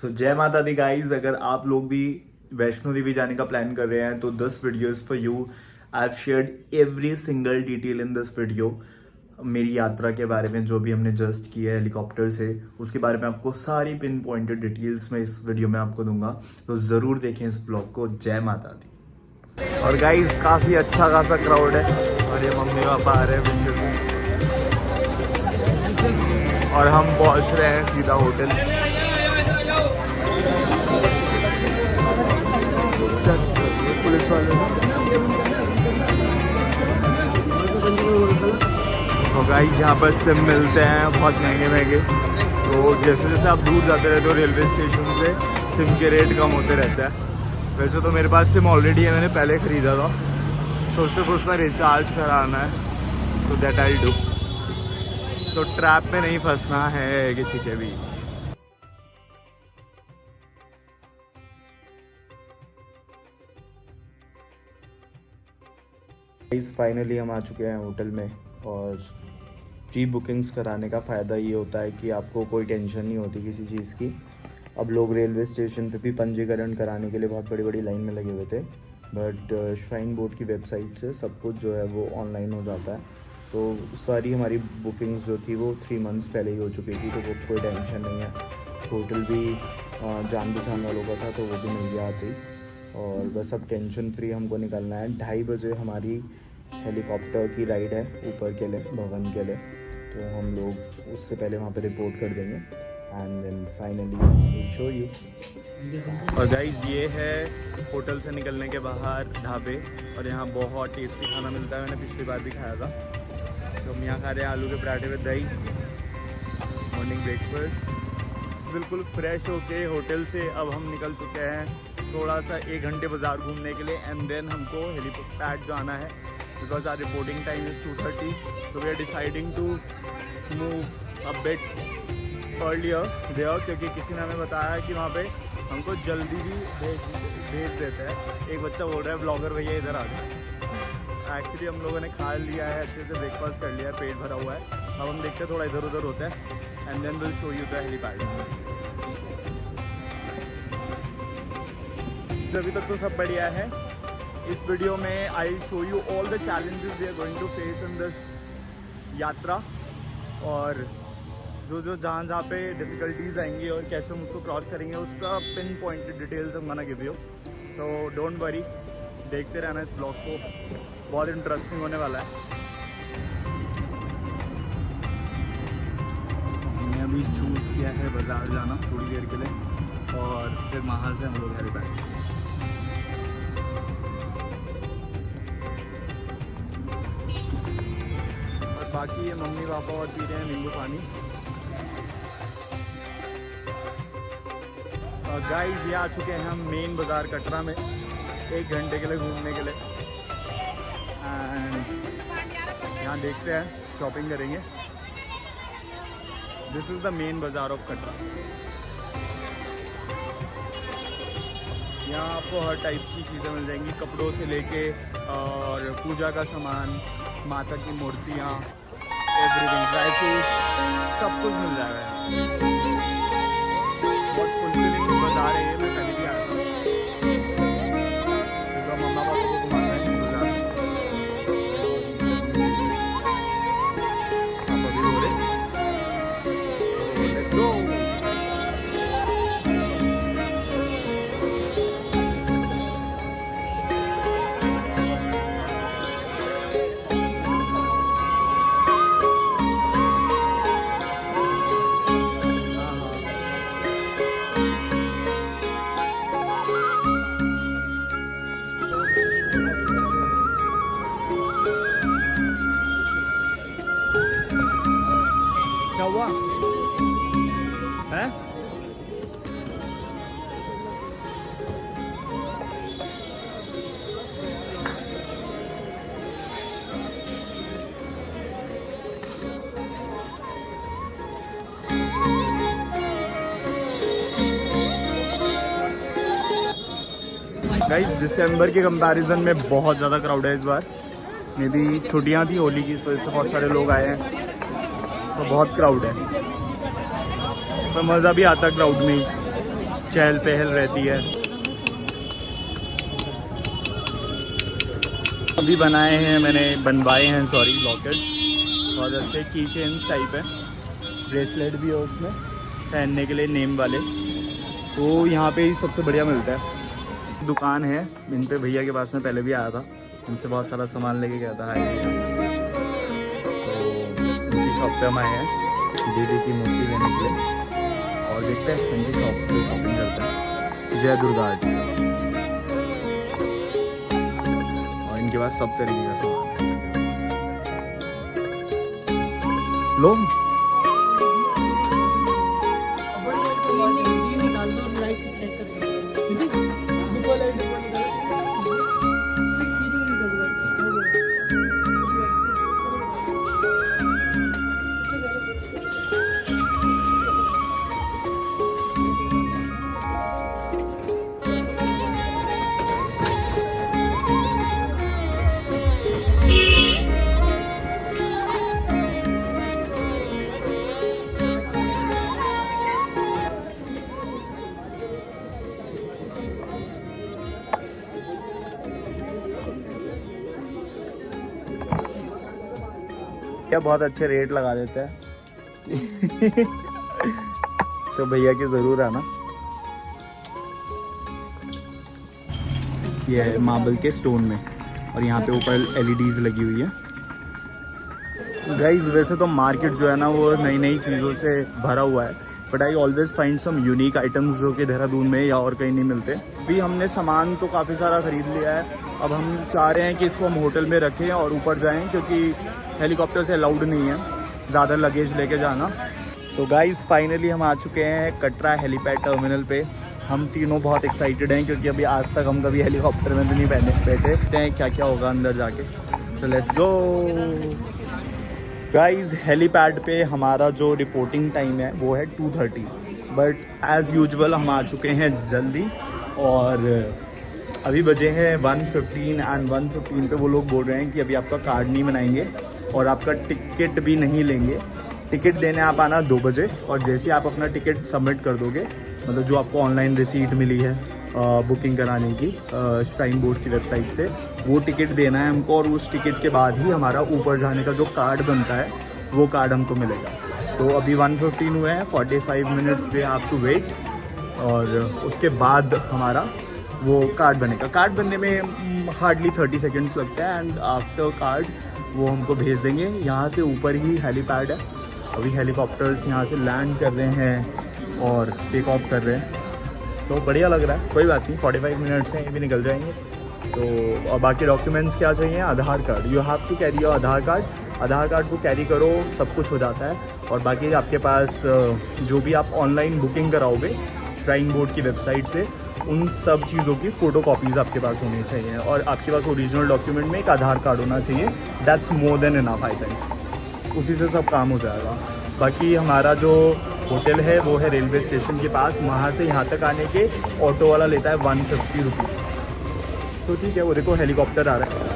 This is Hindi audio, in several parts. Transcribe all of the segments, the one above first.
तो जय माता दी गाइस, अगर आप लोग भी वैष्णो देवी जाने का प्लान कर रहे हैं तो this video is for you. I have shared every single detail in this video. मेरी यात्रा के बारे में जो भी हमने जस्ट किया है हेलीकॉप्टर से, उसके बारे में आपको सारी पिन पॉइंटेड डिटेल्स में इस वीडियो में आपको दूंगा, तो जरूर देखें इस ब्लॉग को। जय माता दी। और गाइस काफी अच्छा खासा क्राउड है और ये मम्मी पापा आ रहे हैं पीछे से और हम पहुंच रहे हैं सीधा होटल। पुलिस वाले तो गाइस यहाँ पर सिम मिलते हैं बहुत महंगे महंगे। तो जैसे जैसे आप दूर जाते रहते हो रेलवे स्टेशन से, सिम के रेट कम होते रहते हैं। वैसे तो मेरे पास सिम ऑलरेडी है, मैंने पहले ख़रीदा था, तो सिर्फ उसमें रिचार्ज कराना है, तो that I do. So trap में नहीं फंसना है किसी के भी। फाइनली हम आ चुके हैं होटल में। और प्री बुकिंग्स कराने का फ़ायदा ये होता है कि आपको कोई टेंशन नहीं होती किसी चीज़ की। अब लोग रेलवे स्टेशन पे भी पंजीकरण कराने के लिए बहुत बड़ी बड़ी लाइन में लगे हुए थे, बट श्राइन बोर्ड की वेबसाइट से सब कुछ जो है वो ऑनलाइन हो जाता है। तो सारी हमारी बुकिंग्स जो थी वो 3 मंथ्स पहले ही हो चुकी थी, तो वो कोई टेंशन नहीं है। होटल भी जान पहचान वालों का था, तो वो भी मिल गया आती। और बस अब टेंशन फ्री हमको निकलना है। 2:30 बजे हमारी हेलीकॉप्टर की राइड है ऊपर के लिए, भवन के लिए, तो हम लोग उससे पहले वहाँ पे रिपोर्ट कर देंगे and then finally show you. और गाइस ये है होटल से निकलने के बाहर ढाबे, और यहाँ बहुत टेस्टी खाना मिलता है। मैंने पिछली बार भी खाया था। तो हम यहाँ खा रहे हैं आलू के पराठे में दही, मॉर्निंग ब्रेकफास्ट। बिल्कुल फ्रेश होके होटल से अब हम निकल चुके हैं थोड़ा सा 1 घंटे बाज़ार घूमने के लिए, एंड देन हमको हेलीपैड जाना है because our reporting time is 2:30। So we are deciding to move a bit earlier there, क्योंकि किसी ने हमें बताया कि वहाँ पे हमको जल्दी भी भेज देते हैं। एक बच्चा बोल रहा है ब्लॉगर भैया इधर आ जाए। एक्चुअली हम लोगों ने खा लिया है, अच्छे से ब्रेकफास्ट कर लिया है, पेट भरा हुआ है। अब हम देखते हैं थोड़ा इधर उधर होता है and then will show you the helipad. अभी तक तो सब बढ़िया है। इस वीडियो में I show you all the challenges we are going to face in this yatra, और जो जहाँ पे डिफ़िकल्टीज आएंगी और कैसे हम उसको क्रॉस करेंगे, वो सब पिन पॉइंटेड डिटेल्स हम gonna give you. So don't worry, देखते रहना इस ब्लॉग को, बहुत इंटरेस्टिंग होने वाला है। हमने अभी चूज़ किया है बाज़ार जाना थोड़ी देर के लिए, और फिर वहाँ से हम लोग हेलीपैड। बाकी ये मम्मी पापा और पी रहे हैं नींबू पानी। और गाइस ये आ चुके हैं हम मेन बाज़ार कटरा में 1 घंटे के लिए घूमने के लिए, एंड यहाँ देखते हैं, शॉपिंग करेंगे। दिस इज़ द मेन बाज़ार ऑफ कटरा। यहाँ आपको हर टाइप की चीज़ें मिल जाएंगी, कपड़ों से लेके और पूजा का सामान, माता की मूर्तियाँ, एवरीथिंग, ड्राई फ्रूट, सब कुछ मिल जाएगा। बहुत फुलफिलिंग बाजार है ये, मैं कभी भी आया था। तो मम्मा पापा को घुमाना है बाजार में। आप अभी बोले लेट्स गो। क्या हुआ है? गाइस दिसंबर के कंपैरिजन में बहुत ज़्यादा क्राउड है इस बार। मे बी छुट्टियाँ थी होली की, इस वजह से बहुत सारे लोग आए हैं, तो बहुत क्राउड है। पर मज़ा भी आता क्राउड में ही। चहल पहल रहती है। अभी बनाए हैं मैंने, बनवाए हैं सॉरी, लॉकेट्स बहुत अच्छे की चेन्स टाइप है, ब्रेसलेट भी है उसमें पहनने के लिए नेम वाले। तो यहाँ पे ही सबसे बढ़िया मिलता है। दुकान है इन पे, भैया के पास में पहले भी आया था, उनसे बहुत सारा सामान लेके गया था। तो उनकी शॉप पे हम आए हैं दीदी की मूर्ति लेने के लिए, और देखते हैं इनकी शॉप पे शॉपिंग करते हैं। जय दुर्गा जी। और इनके पास सब तरीके का सामान लो। क्या बहुत अच्छे रेट लगा देते हैं। तो भैया की ज़रूर आना। ये है मार्बल के स्टोन में, और यहाँ पे ऊपर LEDs लगी हुई है। गाइस वैसे तो मार्केट जो है ना वो नई नई चीज़ों से भरा हुआ है, but I always find some unique items जो कि देहरादून में या और कहीं नहीं मिलते। अभी हमने सामान तो काफ़ी सारा ख़रीद लिया है, अब हम चाह रहे हैं कि इसको हम होटल में रखें और ऊपर जाएं, क्योंकि हेलीकॉप्टर से अलाउड नहीं है ज़्यादा लगेज लेके जाना। सो गाइस फाइनली हम आ चुके हैं कटरा हेलीपैड टर्मिनल पे। हम तीनों बहुत एक्साइटेड हैं, क्योंकि अभी आज तक हम कभी हेलीकॉप्टर में भी नहीं बैठे देखते हैं क्या क्या होगा अंदर जाके। So let's go guys. Helipad पे हमारा जो रिपोर्टिंग टाइम है वो है 2:30, बट एज़ यूजुअल हम आ चुके हैं जल्दी, और अभी बजे हैं 1:15 एंड 1:15 पे वो लोग बोल रहे हैं कि अभी आपका कार्ड नहीं बनाएंगे और आपका टिकट भी नहीं लेंगे। टिकट देने आप आना 2 बजे, और जैसे ही आप अपना टिकट सबमिट कर दोगे, मतलब जो आपको ऑनलाइन रिसीट मिली है बुकिंग कराने की श्राइन बोर्ड की वेबसाइट से, वो टिकट देना है हमको, और उस टिकट के बाद ही हमारा ऊपर जाने का जो कार्ड बनता है वो कार्ड हमको मिलेगा। तो अभी 1:15 हुए हैं, 45 मिनट्स वे आप टू वेट, और उसके बाद हमारा वो कार्ड बनेगा। कार्ड बनने में हार्डली 30 सेकेंड्स लगता है, एंड आफ्टर कार्ड वो हमको भेज देंगे। यहाँ से ऊपर ही हेलीपैड है, अभी हेलीकॉप्टर्स यहाँ से लैंड कर रहे हैं और टेक ऑफ कर रहे हैं, तो बढ़िया लग रहा है। कोई बात नहीं, 45 मिनट्स हैं, ये भी निकल जाएंगे। तो और बाकी डॉक्यूमेंट्स क्या चाहिए? Aadhaar card, you have to carry your Aadhaar card. Aadhaar card को कैरी करो, सब कुछ हो जाता है। और बाकी आपके पास जो भी आप ऑनलाइन बुकिंग कराओगे श्राइन बोर्ड की वेबसाइट से, उन सब चीज़ों की फ़ोटो कॉपीज़ आपके पास होनी चाहिए, और आपके पास ओरिजिनल डॉक्यूमेंट में एक आधार कार्ड होना चाहिए। That's more than enough I think, उसी से सब काम हो जाएगा। बाकी हमारा जो होटल है वो है रेलवे स्टेशन के पास, वहाँ से यहाँ तक आने के ऑटो वाला लेता है 150 रुपीज़। तो ठीक है, वो देखो हेलीकॉप्टर आ रहा है।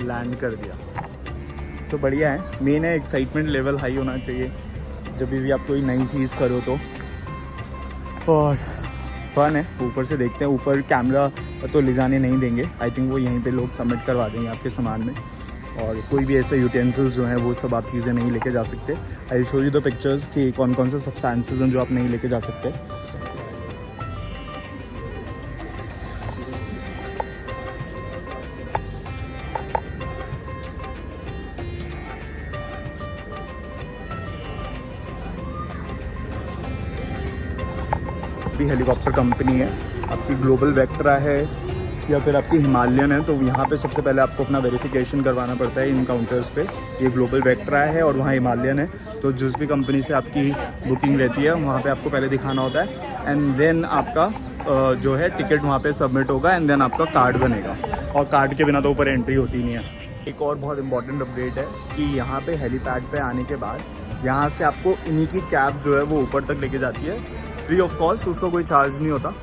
लैंड कर दिया, तो बढ़िया है। मेन है एक्साइटमेंट लेवल हाई होना चाहिए जब भी आप कोई नई चीज़ करो तो, और फन है। ऊपर से देखते हैं, ऊपर कैमरा तो ले जाने नहीं देंगे, आई थिंक वो यहीं पे लोग सबमिट करवा देंगे आपके सामान में, और कोई भी ऐसे यूटेंसिल्स जो हैं वो सब आप चीज़ें नहीं लेके जा सकते। आई शो यू द पिक्चर्स कि कौन कौन से सब्सटेंसेस हैं जो आप नहीं लेके जा सकते। भी हेलीकॉप्टर कंपनी है, आपकी ग्लोबल वेक्ट्रा है या फिर आपकी हिमालयन है, तो यहाँ पे सबसे पहले आपको अपना वेरिफिकेशन करवाना पड़ता है इन काउंटर्स पे। ये ग्लोबल वेक्ट्रा है और वहाँ हिमालयन है, तो जिस भी कंपनी से आपकी बुकिंग रहती है वहाँ पे आपको पहले दिखाना होता है, एंड देन आपका जो है टिकट वहाँ पे सबमिट होगा, एंड देन आपका कार्ड बनेगा, और कार्ड के बिना तो ऊपर एंट्री होती नहीं है। एक और बहुत इंपॉर्टेंट अपडेट है कि यहाँ पे हेलीपैड पे आने के बाद यहाँ से आपको इन्हीं की कैब जो है वो ऊपर तक लेके जाती है फ्री ऑफ कॉस्ट, उसका कोई चार्ज नहीं होता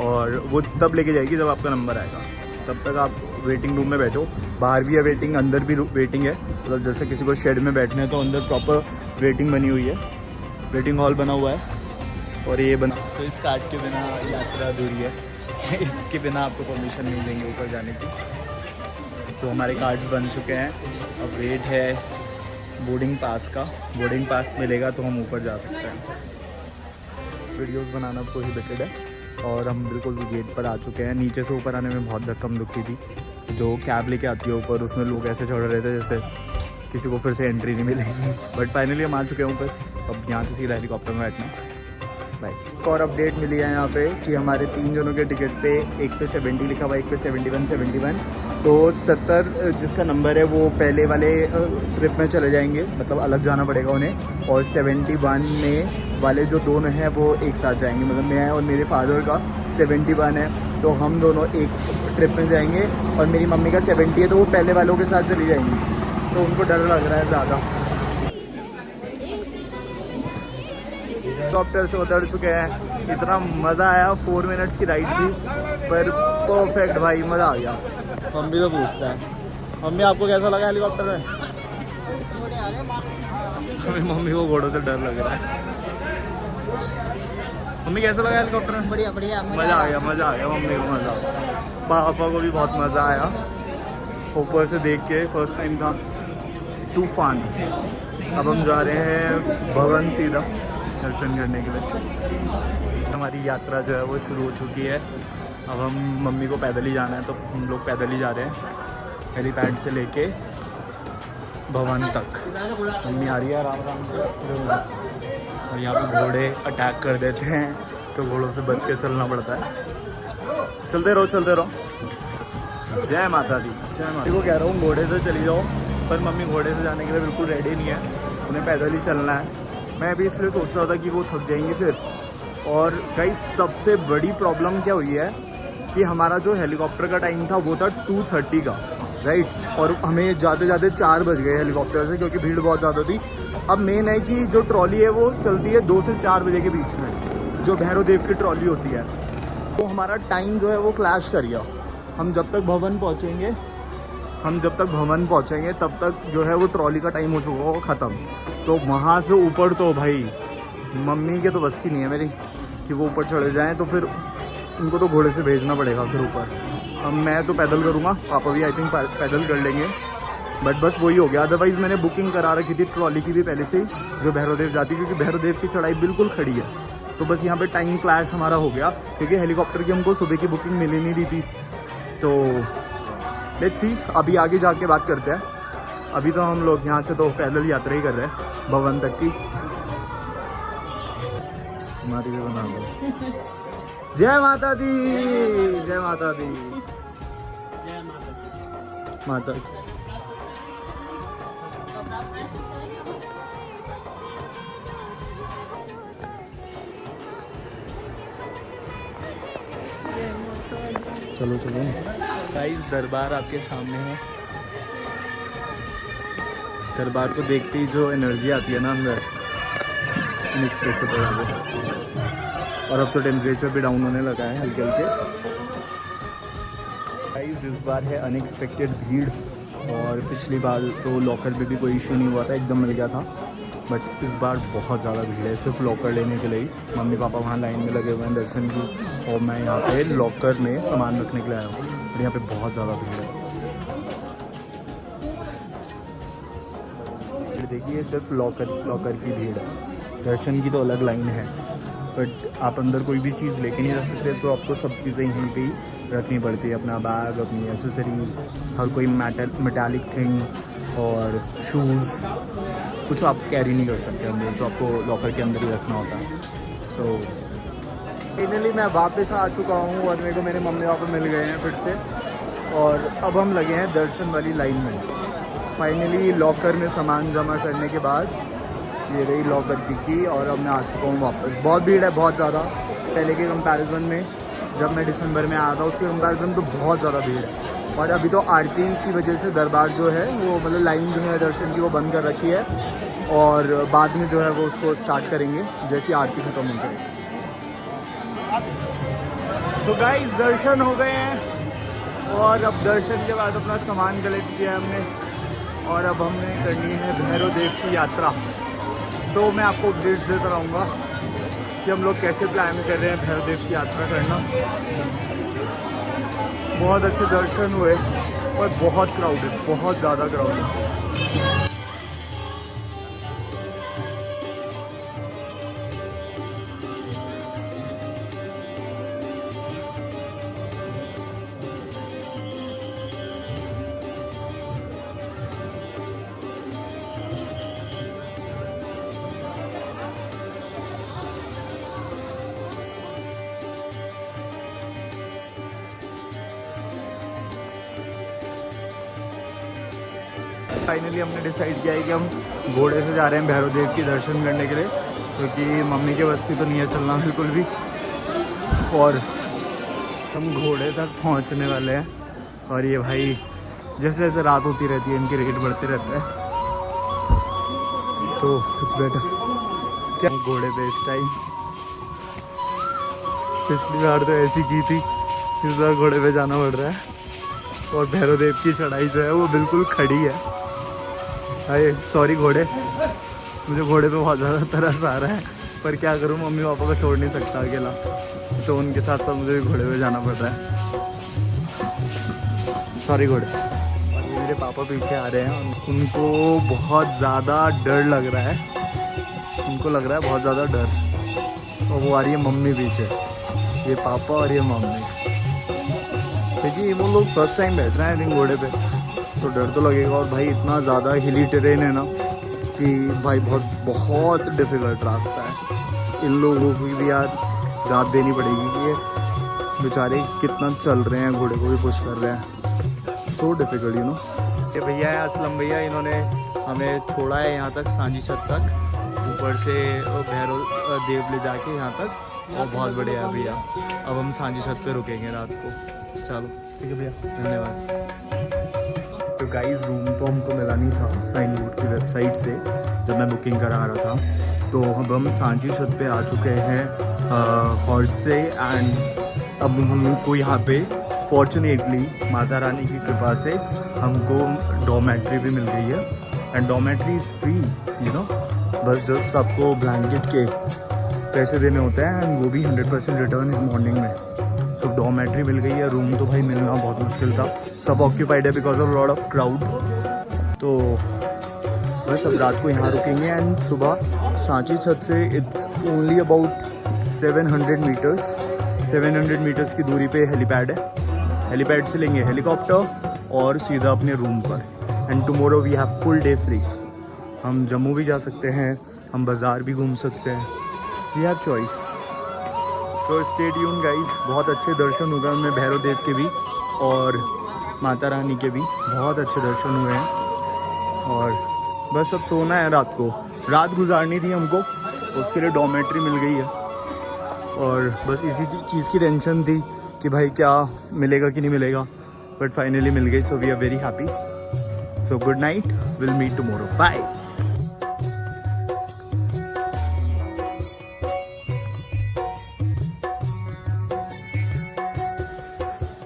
और वो तब लेके जाएगी जब आपका नंबर आएगा। तब तक आप वेटिंग रूम में बैठो, बाहर भी है वेटिंग, अंदर भी वेटिंग है। मतलब जैसे किसी को शेड में बैठना है तो अंदर प्रॉपर वेटिंग बनी हुई है, वेटिंग हॉल बना हुआ है। और ये बना तो इस कार्ड के बिना यात्रा अधूरी है, इसके बिना आपको परमिशन नहीं देंगे ऊपर जाने की। तो हमारे कार्ड्स बन चुके हैं, अब वेट है बोर्डिंग पास का। बोर्डिंग पास मिलेगा तो हम ऊपर जा सकते हैं। वीडियोस बनाना प्रोहिबिटेड है और हम बिल्कुल गेट पर आ चुके हैं। नीचे से ऊपर आने में बहुत धक्कम दुखी थी। जो कैब लेके आती है ऊपर, उसमें लोग ऐसे चढ़ रहे थे जैसे किसी को फिर से एंट्री नहीं मिलेगी। बट फाइनली हम आ चुके हैं ऊपर, अब यहाँ से सीधा हेलीकॉप्टर में बैठना। बाय। एक और अपडेट मिली है यहाँ पे कि हमारे 3 जनों के टिकट पे एक पे 70 लिखा हुआ है, एक पे 71। तो 70 जिसका नंबर है वो पहले वाले ट्रिप में चले जाएंगे, मतलब अलग जाना पड़ेगा उन्हें। और 71 में वाले जो दोनों हैं वो एक साथ जाएंगे, मतलब मैं और मेरे फादर का 71 है तो हम दोनों एक ट्रिप में जाएंगे। और मेरी मम्मी का 70 है तो वो पहले वालों के साथ चली जाएंगी, तो उनको डर लग रहा है ज़्यादा। हेलीकॉप्टर से उतर चुके हैं, इतना मज़ा आया। 4 मिनट्स की राइड थी पर परफेक्ट भाई, मज़ा आ गया। मम्मी तो पूछता है, मम्मी आपको कैसा लगा हेलीकॉप्टर में? मम्मी को घोड़ों से डर लग रहा है। मम्मी कैसा लगा हेलीकॉप्टर में? बढ़िया बढ़िया, मज़ा आ गया, मज़ा आ गया। मम्मी को मज़ा, पापा को भी बहुत मज़ा आया ऊपर से देख के, फर्स्ट टाइम का तूफान। अब हम जा रहे हैं भवन सीधा दर्शन करने के लिए। हमारी यात्रा जो है वो शुरू हो चुकी है। अब हम मम्मी को पैदल ही जाना है तो हम लोग पैदल ही जा रहे हैं हेलीपैड से लेके भवन तक। मम्मी आ रही है आराम आराम से। और यहाँ पे घोड़े अटैक कर देते हैं तो घोड़ों से बच के चलना पड़ता है। चलते रहो चलते रहो। जय माता दी, जय माता दी। को कह रहा हूँ घोड़े से चली जाओ, पर मम्मी घोड़े से जाने के लिए बिल्कुल रेडी नहीं है, उन्हें पैदल ही चलना है। मैं भी इसलिए सोच रहा था कि वो थक जाएंगे फिर। और गाइस सबसे बड़ी प्रॉब्लम क्या हुई है कि हमारा जो हेलीकॉप्टर का टाइम था वो था 2:30 का, राइट। और हमें जाते जाते 4 बज गए हेलीकॉप्टर से, क्योंकि भीड़ बहुत ज़्यादा थी। अब मेन है कि जो ट्रॉली है वो चलती है 2 से 4 बजे के बीच में, जो भैरव देव की ट्रॉली होती है। तो हमारा टाइम जो है वो क्लैश कर गया। हम जब तक भवन पहुँचेंगे तब तक जो है वो ट्रॉली का टाइम हो चुका होगा ख़त्म। तो वहाँ से ऊपर तो भाई मम्मी के तो बस की नहीं है मेरी कि वो ऊपर चढ़े जाएं, तो फिर उनको तो घोड़े से भेजना पड़ेगा फिर ऊपर। अब मैं तो पैदल करूँगा, पापा भी आई थिंक पैदल कर लेंगे। बट बस वही हो गया। अदरवाइज़ मैंने बुकिंग करा रखी थी ट्रॉली की भी पहले से ही, जो भैरव देव जाती, क्योंकि भैरव देव की चढ़ाई बिल्कुल खड़ी है। तो बस यहाँ पे टाइम क्लैश हमारा हो गया, क्योंकि हेलीकॉप्टर की हमको सुबह की बुकिंग मिल ही नहीं रही थी। तो लेट्स सी, अभी आगे जाके बात करते हैं। अभी तो हम लोग यहाँ से तो पैदल यात्रा ही कर रहे हैं भवन तक की। हमारी भी बना लो। जय माता दी, जय माता दी, माता दी। चलो चलो गाइस, दरबार आपके सामने है। दरबार को देखते ही जो एनर्जी आती है ना अंदर, इनएक्सप्रेसिबल है। और अब तो टेम्परेचर भी डाउन होने लगा है हल्के हल्के। गाइस इस बार है अनएक्सपेक्टेड भीड़, और पिछली बार तो लॉकर में भी कोई इशू नहीं हुआ था, एकदम मिल गया था। बट इस बार बहुत ज़्यादा भीड़ है सिर्फ लॉकर लेने के लिए ही। मम्मी पापा वहाँ लाइन में लगे हुए हैं दर्शन की, और मैं यहाँ पे लॉकर में सामान रखने के लिए आया हूँ। और यहाँ पे बहुत ज़्यादा भीड़ है। देखिए सिर्फ लॉकर की भीड़ है, दर्शन की तो अलग लाइन है। बट आप अंदर कोई भी चीज़ लेके नहीं रख सकते, तो आपको सब चीज़ें यहीं पे ही रखनी पड़ती है। अपना बैग, अपनी एसेसरीज़, हर कोई मेटालिक थिंग और शूज़, कुछ आप कैरी नहीं कर सकते अंदर, तो आपको लॉकर के अंदर ही रखना होता है। सो फाइनली मैं वापस आ चुका हूँ और मेरे को मेरे मम्मी पापा मिल गए हैं फिर से। और अब हम लगे हैं दर्शन वाली लाइन में। फाइनली लॉकर में सामान जमा करने के बाद ये रही लॉकर की, और अब मैं आ चुका हूँ वापस। बहुत भीड़ है, बहुत ज़्यादा। पहले के कंपैरिजन में, जब मैं दिसंबर में आया था उसके कंपैरिजन तो बहुत ज़्यादा भीड़ है। और अभी तो आरती की वजह से दरबार जो है वो मतलब लाइन जो है दर्शन की वो बंद कर रखी है, और बाद में जो है वो उसको स्टार्ट करेंगे जैसे आरती खत्म हो जाए। तो गाइस दर्शन हो गए हैं, और अब दर्शन के बाद अपना सामान कलेक्ट किया हमने, और अब हमने करनी है भैरव देव की यात्रा। तो मैं आपको अपडेट्स देता रहूँगा कि हम लोग कैसे प्लान कर रहे हैं भैरव देव की यात्रा करना। बहुत अच्छे दर्शन हुए और बहुत क्राउड है, बहुत ज़्यादा क्राउड है। फाइनली हमने डिसाइड किया है कि हम घोड़े से जा रहे हैं भैरव देव की दर्शन करने के लिए, क्योंकि मम्मी के बस की तो नहीं है चलना बिल्कुल भी, और हम घोड़े तक पहुंचने वाले हैं। और ये भाई जैसे जैसे रात होती रहती है इनके रेट बढ़ते रहते हैं, तो कुछ बेटर क्या घोड़े पे इस टाइम। पिछली बार तो ऐसी की थी, इस बार घोड़े पे जाना पड़ रहा है। और भैरव देव की चढ़ाई जो है वो बिल्कुल खड़ी है। अरे सॉरी घोड़े, मुझे घोड़े पे बहुत ज़्यादा तरस आ रहा है, पर क्या करूँ, मम्मी पापा को छोड़ नहीं सकता अकेला, तो उनके साथ साथ मुझे भी घोड़े पे जाना पड़ रहा है। सॉरी घोड़े। और ये मेरे पापा पीछे आ रहे हैं, उनको बहुत ज़्यादा डर लग रहा है, उनको लग रहा है बहुत ज़्यादा डर। और वो आ रही है मम्मी पीछे, ये पापा और ये मम्मी, क्योंकि वो लोग फर्स्ट टाइम बैठ रहे हैं आई थिंक घोड़े पे, तो डर तो लगेगा। और भाई इतना ज़्यादा हिली टेरेन है ना कि भाई बहुत डिफ़िकल्ट रास्ता है। इन लोगों को भी यार दाद देनी पड़ेगी कि ये बेचारे कितना चल रहे हैं, घोड़े को भी पुश कर रहे हैं, सो डिफ़िकल्ट यू नो। ये भैया है असलम भैया, इन्होंने हमें छोड़ा है यहाँ तक सांझी छत तक, ऊपर से भैरव देव ले जाके यहाँ तक, और बहुत बढ़िया है भैया। अब हम सांझी छत पे रुकेंगे रात को। चलो ठीक है भैया, धन्यवाद। तो गाइस रूम तो हमको मिला नहीं था साइन वुड की वेबसाइट से जब मैं बुकिंग करा रहा था, तो अब हम सांझी छत पे आ चुके हैं हॉर्स से। एंड अब हमको यहाँ पे फॉर्चुनेटली माता रानी की कृपा से हमको डॉर्मेट्री भी मिल गई है, and dormitory is free you know, बस जस्ट आपको ब्लैंकेट के पैसे देने होते हैं, एंड वो भी 100% रिटर्न है मॉर्निंग में। सो डॉर्मेट्री मिल गई है, रूम तो भाई मिलना बहुत मुश्किल था, सब ऑक्यूपाइड है because of lot of crowd. तो बस अब रात को यहाँ रुकेंगे, एंड सुबह सांची छत से it's only about 700 metres, 700 metres की दूरी पे हेलीपैड है, हेलीपैड से लेंगे हेलीकॉप्टर और सीधा अपने रूम पर। And tomorrow we have full day free, हम जम्मू भी जा सकते हैं, हम बाज़ार भी घूम सकते हैं, we have choice. So stay tune guys, बहुत अच्छे दर्शन हो गए हमें भैरव देव के भी और माता रानी के भी, बहुत अच्छे दर्शन हुए हैं। और बस अब सोना है, रात को रात गुजारनी थी हमको, उसके लिए डॉर्मेट्री मिल गई है, और बस इसी चीज़ की टेंशन थी कि भाई क्या मिलेगा कि नहीं मिलेगा, बट फाइनली मिल गई। So we are very happy. So good night, will meet tomorrow, bye.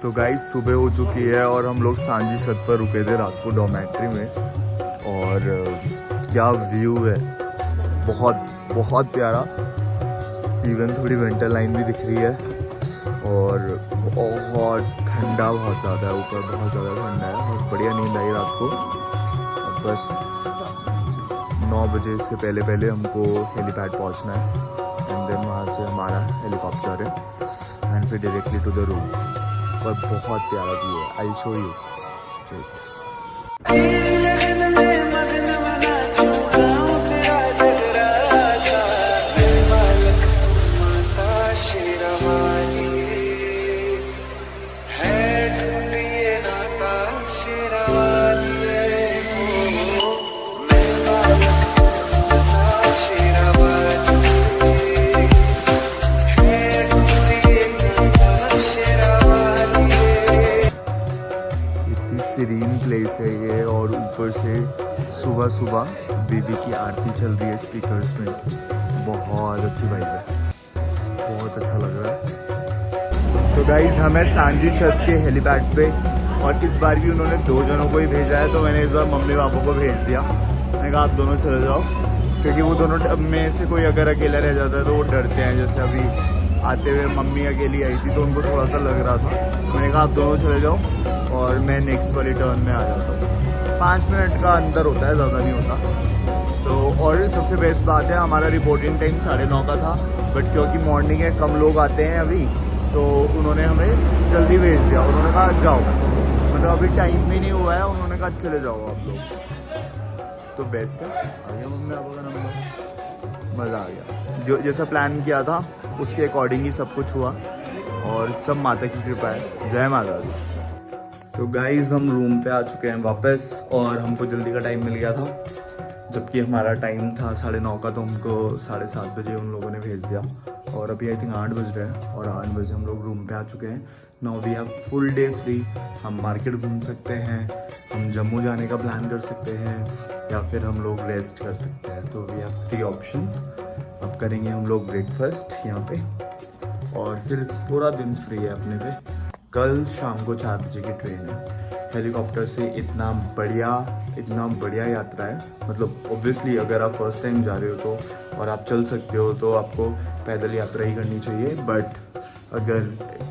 तो गाइस सुबह हो चुकी है और हम लोग सांझी छत पर रुके थे रात को डॉर्मेट्री में, और क्या व्यू है, बहुत प्यारा। इवन थोड़ी विंटर लाइन भी दिख रही है, और बहुत ठंडा बहुत ज़्यादा है, ऊपर बहुत ज़्यादा ठंडा है, बहुत बढ़िया नींद आई रात को। अब बस 9 बजे से पहले हमको हेलीपैड पहुंचना है, एंड देन वहाँ से हमारा हेलीकॉप्टर है, एंड फिर डायरेक्टली टू द रूम। पर बहुत प्यारा व्यू है, आई शो यू। सुबह दीदी की आरती चल रही है स्पीकर्स में, बहुत अच्छी वाइब है, बहुत अच्छा लग रहा है। तो गाइज हमें सांझी छत के हेलीपैड पे, और इस बार भी उन्होंने 2 जनों को ही भेजा है, तो मैंने इस बार मम्मी पापा को भेज दिया। मैंने कहा आप दोनों चले जाओ, क्योंकि वो दोनों में से कोई अगर अकेला रह जाता है तो वो डरते हैं। जैसे अभी आते हुए मम्मी अकेली आई थी तो उनको थोड़ा सा लग रहा था, तो मैंने कहा आप दोनों चले जाओ और मैं नेक्स्ट वाली टर्न में आ जाता हूँ। 5 मिनट का अंतर होता है, ज़्यादा नहीं होता। तो और सबसे बेस्ट बात है, हमारा रिपोर्टिंग टाइम 9:30 का था, बट क्योंकि मॉर्निंग है, कम लोग आते हैं अभी, तो उन्होंने हमें जल्दी भेज दिया। उन्होंने कहा जाओ, मतलब अभी टाइम भी नहीं हुआ है, उन्होंने कहा चले जाओ आप लोग। तो बेस्ट है, आ गया मम्मी पापा का नंबर, मज़ा आ गया। जो जैसा प्लान किया था उसके अकॉर्डिंग ही सब कुछ हुआ, और सब माता की कृपा है। जय माता दी। तो गाइज हम रूम पे आ चुके हैं वापस, और हमको जल्दी का टाइम मिल गया था, जबकि हमारा टाइम था 9:30 का, तो हमको 7:30 बजे उन लोगों ने भेज दिया। और अभी आई थिंक 8 बज रहे हैं, और 8 बजे हम लोग रूम पे आ चुके हैं। Now we have full day free. हम मार्केट घूम सकते हैं, हम जम्मू जाने का प्लान कर सकते हैं, या फिर हम लोग रेस्ट कर सकते हैं। तो वी हैव 3 ऑप्शंस। अब करेंगे हम लोग ब्रेकफास्ट यहाँ पे, और फिर पूरा दिन फ्री है अपने पे। कल शाम को 4 बजे की ट्रेन है। हेलीकॉप्टर से इतना बढ़िया यात्रा है। मतलब ऑब्वियसली अगर आप फर्स्ट टाइम जा रहे हो तो, और आप चल सकते हो, तो आपको पैदल यात्रा ही करनी चाहिए। बट अगर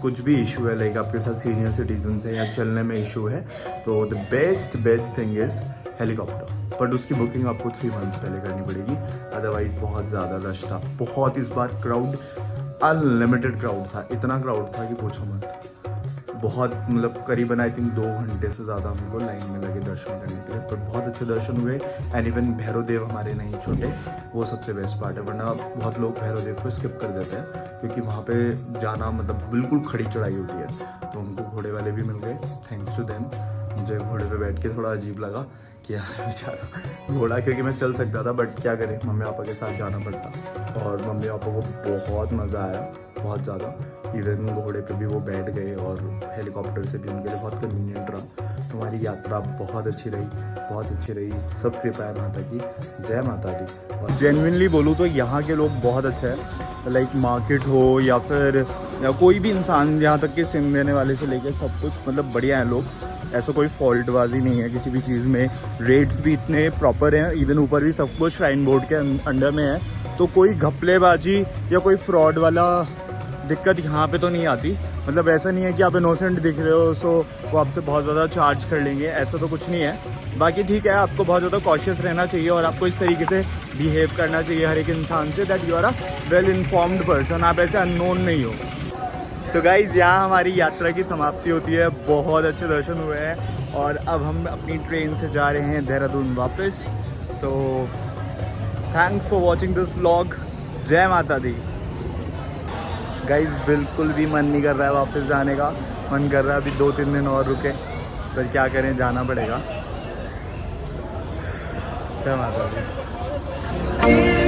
कुछ भी इशू है, लाइक आपके साथ सीनियर सिटीजन है या चलने में इशू है, तो the best thing is helicopter. But उसकी बुकिंग आपको 3 मंथ पहले करनी पड़ेगी, अदरवाइज़ बहुत ज़्यादा रश था। बहुत इस बार क्राउड, अनलिमिटेड क्राउड था, इतना क्राउड था कि पूछो मत। बहुत मतलब करीबन आई थिंक 2 घंटे से ज़्यादा हमको लाइन में लगे दर्शन करने के लिए, पर बहुत अच्छे दर्शन हुए। एंड इवन भैरव देव हमारे नहीं छूटे, वो सबसे बेस्ट पार्ट है। वरना बहुत लोग भैरव देव को स्किप कर देते हैं, क्योंकि वहाँ पे जाना मतलब बिल्कुल खड़ी चढ़ाई होती है। तो उनको घोड़े वाले भी मिल गए, थैंक्स टू देम। मुझे घोड़े पे बैठ के थोड़ा अजीब लगा कि यार बेचारा घोड़ा, क्योंकि मैं चल सकता था, बट क्या करें, मम्मी पापा के साथ जाना पड़ता। और मम्मी पापा को बहुत मज़ा आया, बहुत ज़्यादा। इवन घोड़े पे भी वो बैठ गए, और हेलीकॉप्टर से भी उनके लिए बहुत कन्वीनियंट रहा। तो हमारी यात्रा बहुत अच्छी रही, बहुत अच्छी रही। सब कृपा है माता की, जय माता दी। और जेन्युइनली बोलूँ तो यहाँ के लोग बहुत अच्छे हैं, लाइक मार्केट हो या फिर या कोई भी इंसान, यहाँ तक कि सिम देने वाले से लेके सब कुछ मतलब बढ़िया है लोग। ऐसा कोई फॉल्टबाजी नहीं है किसी भी चीज़ में। रेट्स भी इतने प्रॉपर हैं, इवन ऊपर भी सब कुछ श्राइन बोर्ड के अंडर में है, तो कोई घपलेबाजी या कोई फ्रॉड वाला दिक्कत यहाँ पे तो नहीं आती। मतलब ऐसा नहीं है कि आप इनोसेंट दिख रहे हो सो वो आपसे बहुत ज़्यादा चार्ज कर लेंगे, ऐसा तो कुछ नहीं है। बाकी ठीक है, आपको बहुत ज़्यादा कॉशियस रहना चाहिए, और आपको इस तरीके से बिहेव करना चाहिए हर एक इंसान से, that you are a well informed person, आप ऐसे अननोन नहीं हो। तो गाइज़ यहाँ हमारी यात्रा की समाप्ति होती है। बहुत अच्छे दर्शन हुए हैं, और अब हम अपनी ट्रेन से जा रहे हैं देहरादून वापस। So thanks for watching this vlog. जय माता दी। गाइज़ बिल्कुल भी मन नहीं कर रहा है वापस जाने का, मन कर रहा है अभी 2-3 दिन और रुके, पर क्या करें, जाना पड़ेगा। जय माता दी।